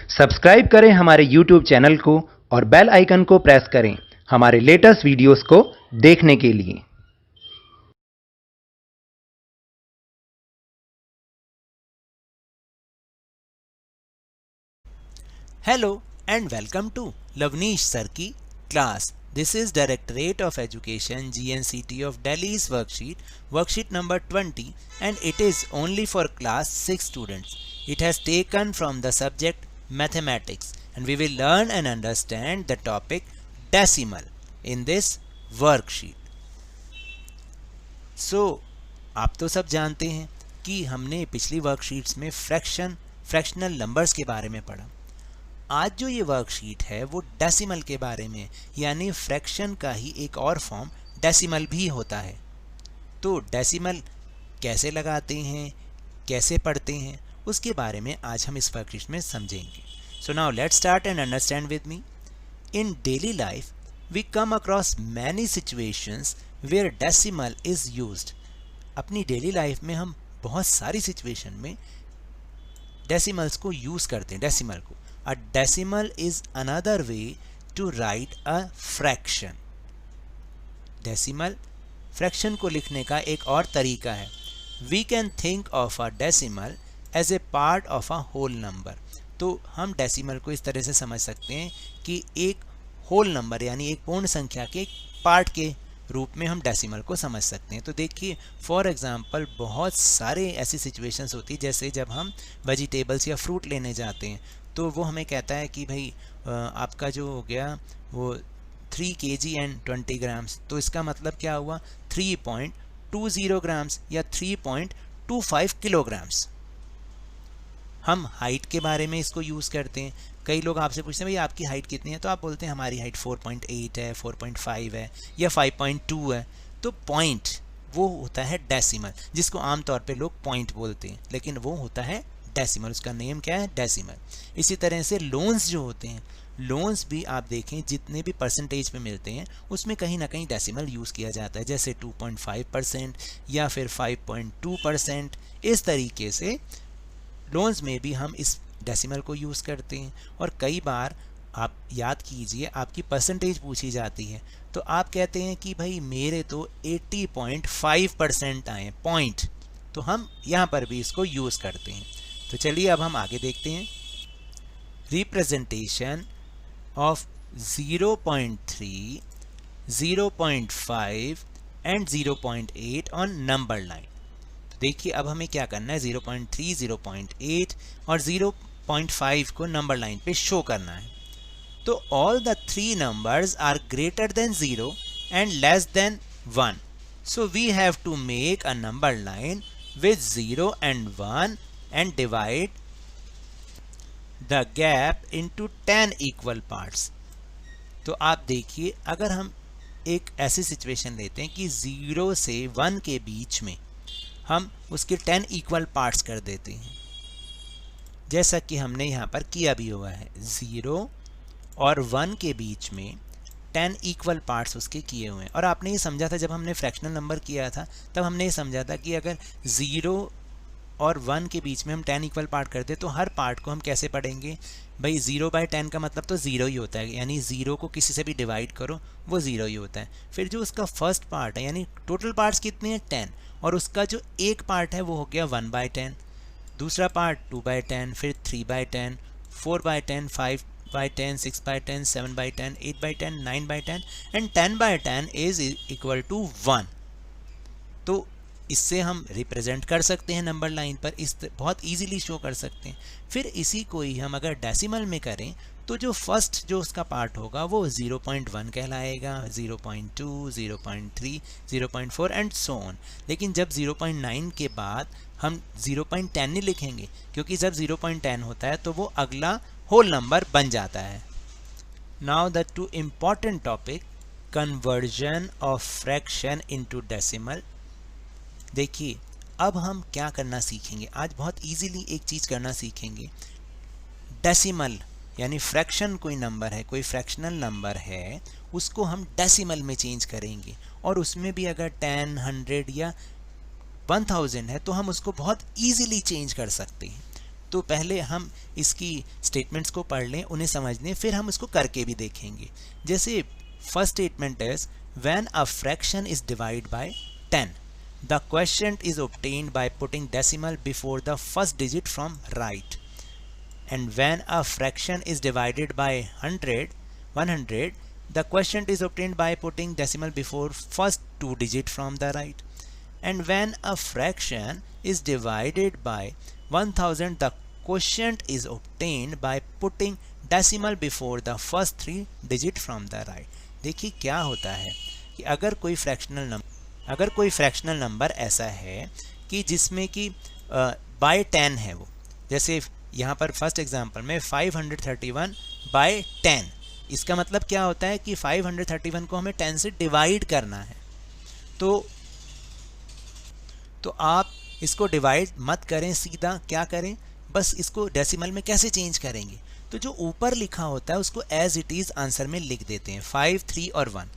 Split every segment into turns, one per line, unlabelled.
Subscribe करें हमारे YouTube channel को और बेल आइकन को प्रेस करें हमारे लेटेस्ट वीडियोस को देखने के लिए।
Hello and welcome to Lavneesh Sir की class. This is Directorate of Education GNCT of Delhi's worksheet number 20, and it is only for class 6 students. It has taken from the subject mathematics, and we will learn and understand the topic decimal in this worksheet. So आप तो सब जानते हैं कि हमने पिछली worksheets में fractional numbers के बारे में पढ़ा। आज जो ये वर्कशीट है वो डेसिमल के बारे में, यानी फ्रैक्शन का ही एक और फॉर्म डेसिमल भी होता है। तो डेसिमल कैसे लगाते हैं, कैसे पढ़ते हैं, उसके बारे में आज हम इस वर्कशीट में समझेंगे। So now let's start and understand with me. In daily life we come across many situations where decimal is used. अपनी डेली लाइफ में हम बहुत सारी सिचुएशन में डेसिमल्स को यूज करते हैं। डेसिमल को A decimal is another way to write a fraction. Decimal fraction को लिखने का एक और तरीका है। We can think of a decimal as a part of a whole number. तो हम डेसिमल को इस तरह से समझ सकते हैं कि एक होल नंबर यानी एक पूर्ण संख्या के पार्ट के रूप में हम डेसिमल को समझ सकते हैं। तो देखिए फॉर एग्जांपल बहुत सारे ऐसी सिचुएशंस होती है, जैसे जब हम वेजिटेबल्स या फ्रूट लेने जाते हैं तो वो हमें कहता है कि भाई आपका जो हो गया वो 3 kg एंड 20 ग्राम्स। तो इसका मतलब क्या हुआ, 3.20 ग्राम्स या 3.25 किलोग्राम्स। हम हाइट के बारे में इसको यूज़ करते हैं। कई लोग आपसे पूछते हैं भाई आपकी हाइट कितनी है, तो आप बोलते हैं हमारी हाइट 4.8 है, 4.5 है या 5.2 है। तो पॉइंट वो होता है डेसिमल, जिसको आमतौर पे लोग पॉइंट बोलते हैं, लेकिन वो होता है डेसिमल। उसका नेम क्या है, डेसिमल। इसी तरह से लोन्स जो होते हैं, लोन्स भी आप देखें जितने भी परसेंटेज पे मिलते हैं उसमें कहीं ना कहीं डेसिमल यूज़ किया जाता है, जैसे 2.5% या फिर 5.2%। इस तरीके से लोन्स में भी हम इस डेसिमल को यूज़ करते हैं। और कई बार आप याद कीजिए आपकी परसेंटेज पूछी जाती है तो आप कहते हैं कि भाई मेरे तो 80.5% आए पॉइंट, तो हम यहाँ पर भी इसको यूज़ करते हैं। तो चलिए अब हम आगे देखते हैं। Representation of 0.3, 0.5 and 0.8 on number line. तो देखिए अब हमें क्या करना है, 0.3, 0.8 और 0.5 को नंबर लाइन पे शो करना है। तो all the 3 numbers are greater than 0 and less than 1, so we have to make a number line with 0 and 1 and divide the gap into 10 equal parts। तो आप देखिए अगर हम एक ऐसी सिचुएशन लेते हैं कि 0 से 1 के बीच में हम उसके 10 इक्वल पार्ट्स कर देते हैं, जैसा कि हमने यहाँ पर किया भी हुआ है। 0 और 1 के बीच में 10 इक्वल पार्ट्स उसके किए हुए हैं। और आपने ये समझा था जब हमने फ्रैक्शनल नंबर किया था, तब हमने ये समझा था कि अगर 0 और 1 के बीच में हम 10 इक्वल पार्ट करते तो हर पार्ट को हम कैसे पढ़ेंगे, भाई 0/10 का मतलब तो 0 ही होता है, यानी 0 को किसी से भी डिवाइड करो वो 0 ही होता है। फिर जो उसका फर्स्ट पार्ट है, यानी टोटल पार्ट्स कितने हैं 10, और उसका जो एक पार्ट है वो हो गया 1/10, दूसरा पार्ट 2/10, फिर 3/10, 4/10, 5/10, 6/10, 7/10, 8/10, 9/10 एंड 10/10 इज इक्वल टू 1। तो इससे हम रिप्रेजेंट कर सकते हैं नंबर लाइन पर, इस बहुत इजीली शो कर सकते हैं। फिर इसी को ही हम अगर डेसिमल में करें तो जो फर्स्ट जो उसका पार्ट होगा वो 0.1 कहलाएगा, 0.2, 0.3, 0.4 एंड सो ऑन। लेकिन जब 0.9 के बाद हम 0.10 नहीं लिखेंगे, क्योंकि जब 0.10 होता है तो वो अगला होल नंबर बन जाता है। Now the two important topic, conversion of fraction into decimal. देखिए अब हम क्या करना सीखेंगे, आज बहुत इजीली एक चीज़ करना सीखेंगे। डेसिमल यानी फ्रैक्शन कोई नंबर है, कोई फ्रैक्शनल नंबर है, उसको हम डेसिमल में चेंज करेंगे। और उसमें भी अगर 10, 100 या 1000 है तो हम उसको बहुत इजीली चेंज कर सकते हैं। तो पहले हम इसकी स्टेटमेंट्स को पढ़ लें, उन्हें समझ लें, फिर हम इसको करके भी देखेंगे। जैसे first statement is when a fraction is divide by 10 the quotient is obtained by putting decimal before the first digit from right, and when a fraction is divided by 100 the quotient is obtained by putting decimal before first two digit from the right, and when a fraction is divided by 1000 the quotient is obtained by putting decimal before the first three digit from the right। देखिए क्या होता है कि अगर कोई fractional number ऐसा है कि जिसमें कि बाय 10 है, वो जैसे यहाँ पर फर्स्ट एग्जांपल में 531 बाय 10, इसका मतलब क्या होता है कि 531 को हमें 10 से डिवाइड करना है। तो आप इसको डिवाइड मत करें, सीधा क्या करें, बस इसको डेसिमल में कैसे चेंज करेंगे, तो जो ऊपर लिखा होता है उसको एज इट इज़ आंसर में लिख देते हैं 5, 3 और 1।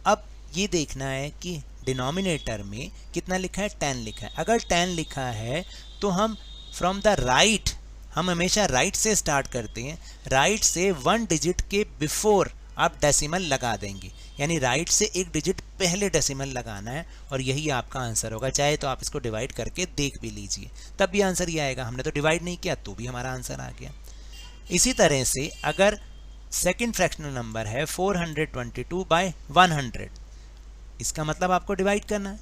अब ये देखना है कि डिनोमिनेटर में कितना लिखा है, 10 लिखा है। अगर 10 लिखा है तो हम फ्रॉम द राइट, हम हमेशा राइट से स्टार्ट करते हैं, राइट से 1 डिजिट के बिफोर आप डेसिमल लगा देंगे, यानी राइट से 1 डिजिट पहले डेसिमल लगाना है, और यही आपका आंसर होगा। चाहे तो आप इसको डिवाइड करके देख भी लीजिए, तब भी आंसर ये आएगा। हमने तो डिवाइड नहीं किया तो भी हमारा आंसर आ गया। इसी तरह से अगर सेकंड फ्रैक्शनल नंबर है 422 बाय 100, इसका मतलब आपको डिवाइड करना है,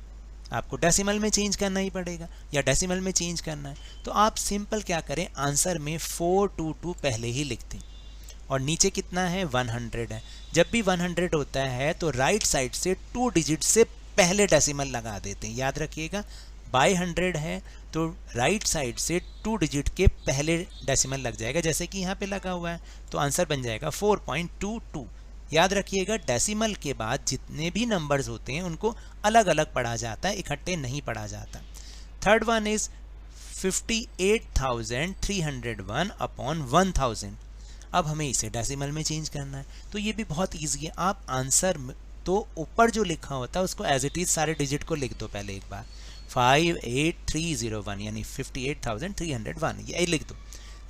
आपको डेसिमल में चेंज करना ही पड़ेगा, या डेसिमल में चेंज करना है। तो आप सिंपल क्या करें, आंसर में 422 पहले ही लिख दें, और नीचे कितना है 100 है। जब भी 100 होता है तो राइट साइड से 2 डिजिट से पहले डेसिमल लगा देते हैं। याद रखिएगा, बाय 100 है तो राइट साइड से 2 डिजिट के पहले डेसिमल लग जाएगा, जैसे कि यहाँ पे लगा हुआ है, तो आंसर बन जाएगा 4.22। याद रखिएगा, डेसिमल के बाद जितने भी नंबर्स होते हैं उनको अलग अलग पढ़ा जाता है, इकट्ठे नहीं पढ़ा जाता। Third one is 58,301 upon 1000। अब हमें इसे डेसिमल में चेंज करना है, तो ये भी बहुत ईजी है। आप आंसर तो ऊपर जो लिखा होता है उसको एज इट इज सारे डिजिट को लिख दो पहले एक बार, 58301 यानी 58,301 ये लिख दो।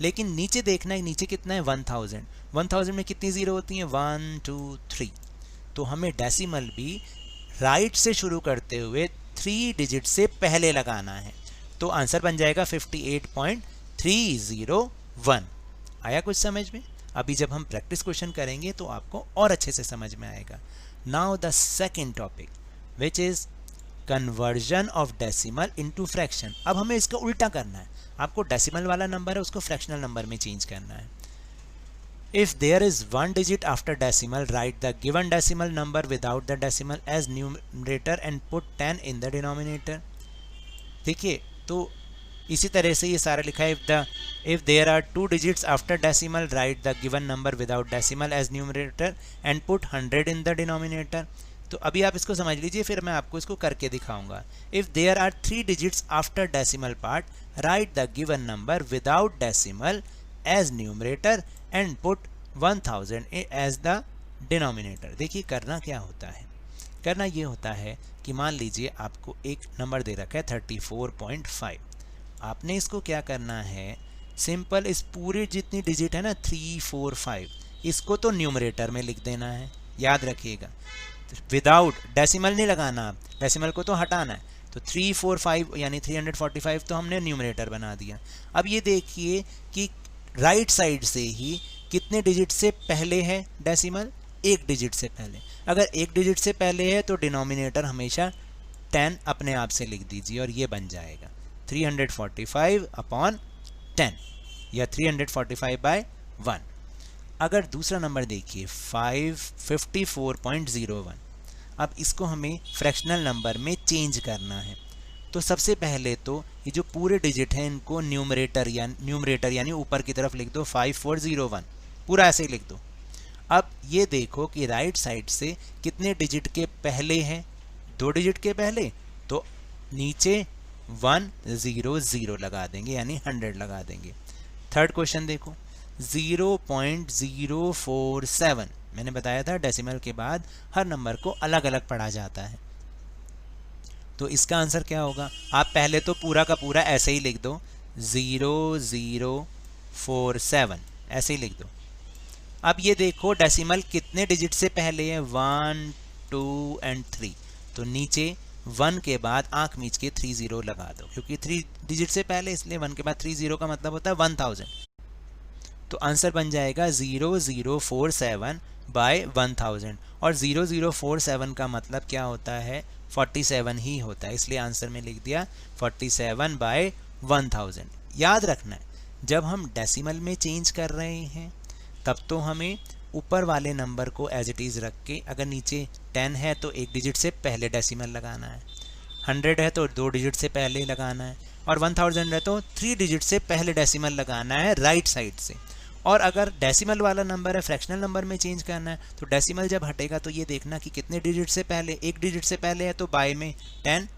लेकिन नीचे देखना है, नीचे कितना है 1000 में कितनी जीरो होती हैं 1 2 3, तो हमें डेसिमल भी राइट से शुरू करते हुए 3 डिजिट से पहले लगाना है, तो आंसर बन जाएगा 58.301। आया कुछ समझ में? अभी जब हम प्रैक्टिस क्वेश्चन करेंगे तो आपको और अच्छे से समझ में आएगा। Now the second topic which is conversion of decimal into fraction. अब हमें इसका उल्टा करना है, आपको डेसिमल वाला नंबर है उसको फ्रैक्शनल नंबर में चेंज करना है। If there is 1 digit after decimal, write the given decimal number without the decimal as numerator and put 10 in the denominator. देखिए, तो इसी तरह से ये सारा लिखा है, if there are 2 digits after decimal, write the given number without decimal as numerator and put 100 in the denominator. तो अभी आप इसको समझ लीजिए, फिर मैं आपको इसको करके दिखाऊंगा। If there are 3 digits after decimal part, write the given number without decimal as numerator and put 1000 as the denominator. देखिए करना क्या होता है, करना ये होता है कि मान लीजिए आपको एक नंबर दे रखा है 34.5, आपने इसको क्या करना है, सिंपल इस पूरे जितनी डिजिट है ना 3 4 5, इसको तो न्यूमरेटर में लिख देना है। याद रखिएगा, विदाउट डेसिमल नहीं लगाना, डेसिमल को तो हटाना है। तो 345 यानी 345 तो हमने न्यूमरेटर बना दिया। अब ये देखिए कि राइट साइड से ही कितने डिजिट से पहले है डेसिमल, 1 डिजिट से पहले। अगर 1 डिजिट से पहले है तो डिनोमिनेटर हमेशा 10 अपने आप से लिख दीजिए और ये बन जाएगा 345 अपॉन 10 या 345 बाय 1। अगर दूसरा नंबर देखिए 554.01, अब इसको हमें फ्रैक्शनल नंबर में चेंज करना है। तो सबसे पहले तो ये जो पूरे डिजिट हैं इनको न्यूमरेटर यानी ऊपर की तरफ लिख दो 5401, पूरा ऐसे ही लिख दो। अब ये देखो कि राइट साइड से कितने डिजिट के पहले हैं, 2 डिजिट के पहले, तो नीचे 100 लगा देंगे यानी 100 लगा देंगे। थर्ड क्वेश्चन देखो 0.047, मैंने बताया था डेसिमल के बाद हर नंबर को अलग अलग पढ़ा जाता है। तो इसका आंसर क्या होगा, आप पहले तो पूरा का पूरा ऐसे ही लिख दो 0047 ऐसे ही लिख दो। अब ये देखो डेसिमल कितने डिजिट से पहले है, 1 2 एंड 3, तो नीचे 1 के बाद आंख मीच के 30 लगा दो, क्योंकि 3 डिजिट से पहले इसलिए 1 के बाद 30 का मतलब होता है 1000। तो आंसर बन जाएगा 0047 बाय 1000, और 0047 का मतलब क्या होता है, 47 ही होता है, इसलिए आंसर में लिख दिया 47 बाय 1000। याद रखना है जब हम डेसिमल में चेंज कर रहे हैं तब तो हमें ऊपर वाले नंबर को एज इट इज़ रख के, अगर नीचे 10 है तो 1 डिजिट से पहले डेसिमल लगाना है, 100 है तो 2 डिजिट से पहले लगाना है, और 1000 है तो 3 डिजिट से पहले डेसिमल लगाना है राइट साइड से। और अगर डेसिमल वाला नंबर है, फ्रैक्शनल नंबर में चेंज करना है, तो डेसिमल जब हटेगा तो ये देखना कि कितने डिजिट से पहले, 1 डिजिट से पहले है तो बाय में 10,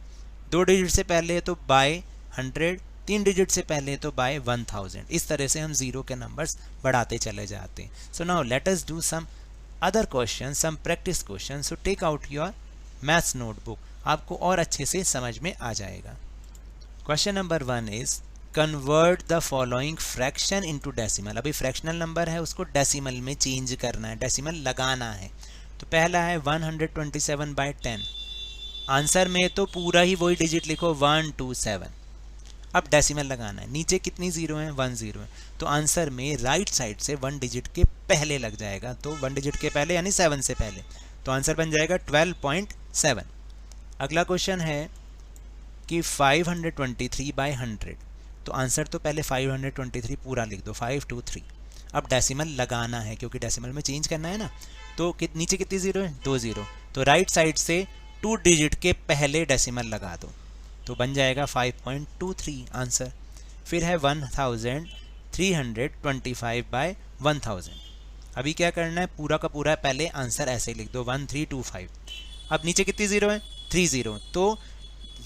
2 डिजिट से पहले है तो बाय 100, 3 डिजिट से पहले तो बाय 1000। इस तरह से हम जीरो के नंबर्स बढ़ाते चले जाते हैं। So now let us do some other question, some practice question. So take out your maths notebook, आपको और अच्छे से समझ में आ जाएगा। Question number 1 is convert the following fraction into decimal. अभी फ्रैक्शनल नंबर है, उसको डेसिमल में चेंज करना है, डेसिमल लगाना है। तो पहला है 127 बाय 10। आंसर में तो पूरा ही वही डिजिट लिखो 127। अब डेसिमल लगाना है, नीचे कितनी जीरो हैं, 1 0 है, तो आंसर में राइट साइड से 1 डिजिट के पहले लग जाएगा, तो 1 डिजिट के पहले यानी 7 से पहले, तो आंसर बन जाएगा 12.7। अगला क्वेश्चन है कि 523 बाय 100, तो आंसर तो पहले 523 पूरा लिख दो, 523। अब डेसिमल लगाना है क्योंकि डेसिमल में चेंज करना है ना, तो नीचे कितनी जीरो है, 2 0, तो राइट साइड से 2 डिजिट के पहले डेसिमल लगा दो, तो बन जाएगा 5.23 आंसर। फिर है 1325 बाय 1000। अभी क्या करना है, पूरा का पूरा पहले आंसर ऐसे लिख दो 1325। अब नीचे कितनी जीरो है, 3 0, तो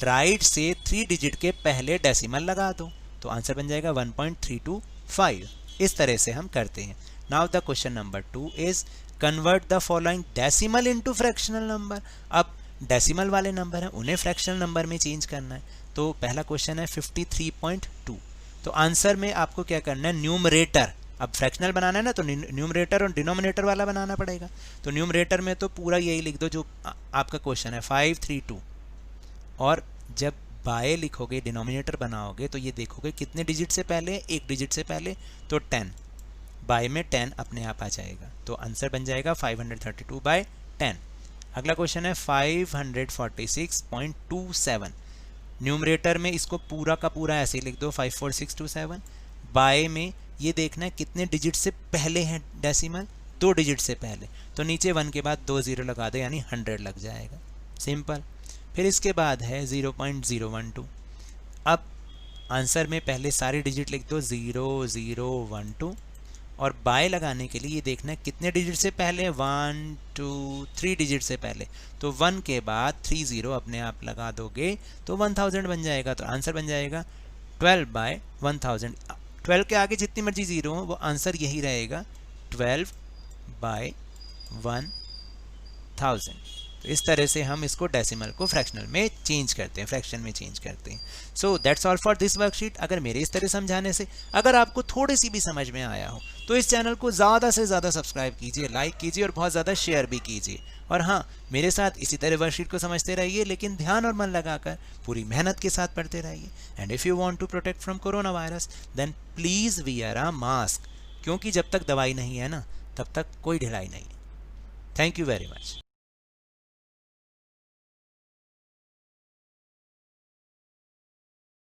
राइट से 3 डिजिट के पहले डेसिमल लगा दो, तो आंसर बन जाएगा 1.325। इस तरह से हम करते हैं। Now the question number 2 is convert the following decimal into fractional number. अब डेसिमल वाले नंबर हैं उन्हें फ्रैक्शनल नंबर में चेंज करना है। तो पहला क्वेश्चन है 53.2, तो आंसर में आपको क्या करना है, न्यूमरेटर, अब फ्रैक्शनल बनाना है ना तो न्यूमरेटर और डिनोमिनेटर वाला बनाना पड़ेगा। तो न्यूमरेटर में तो पूरा यही लिख दो जो आपका क्वेश्चन है 532, और जब बाय लिखोगे, डिनोमिनेटर बनाओगे, तो ये देखोगे कितने डिजिट से पहले, 1 डिजिट से पहले, तो 10, बाय में 10 अपने आप आ जाएगा, तो आंसर बन जाएगा 532 बाय 10। अगला क्वेश्चन है 546.27, न्यूमरेटर में इसको पूरा का पूरा ऐसे लिख दो 54627, बाय में ये देखना है कितने डिजिट से पहले है डेसिमल, 2 डिजिट से पहले, तो नीचे 1 के बाद 2 0 लगा दो यानी 100 लग जाएगा, सिंपल। फिर इसके बाद है 0.012, अब आंसर में पहले सारे डिजिट लिख दो 0012, और बाय लगाने के लिए ये देखना है कितने डिजिट से पहले, 1 2 3 डिजिट से पहले, तो 1 के बाद 3 0 अपने आप लगा दोगे तो 1000 बन जाएगा, तो आंसर बन जाएगा 12 बाय 1000। 12 के आगे जितनी मर्जी जीरो हो वो आंसर यही रहेगा 12 बाय 1000। तो इस तरह से हम इसको डेसिमल को फ्रैक्शनल में चेंज करते हैं, फ्रैक्शन में चेंज करते हैं। So that's all for this worksheet. अगर मेरे इस तरह समझाने से अगर आपको थोड़ी सी भी समझ में आया हो तो इस चैनल को ज़्यादा से ज़्यादा सब्सक्राइब कीजिए, लाइक कीजिए और बहुत ज़्यादा शेयर भी कीजिए। और हाँ, मेरे साथ इसी तरह वर्कशीट को समझते रहिए, लेकिन ध्यान और मन लगाकर पूरी मेहनत के साथ पढ़ते रहिए। And if you want to protect from corona virus then please wear a mask, क्योंकि जब तक दवाई नहीं है ना तब तक कोई ढिलाई नहीं। Thank you very much.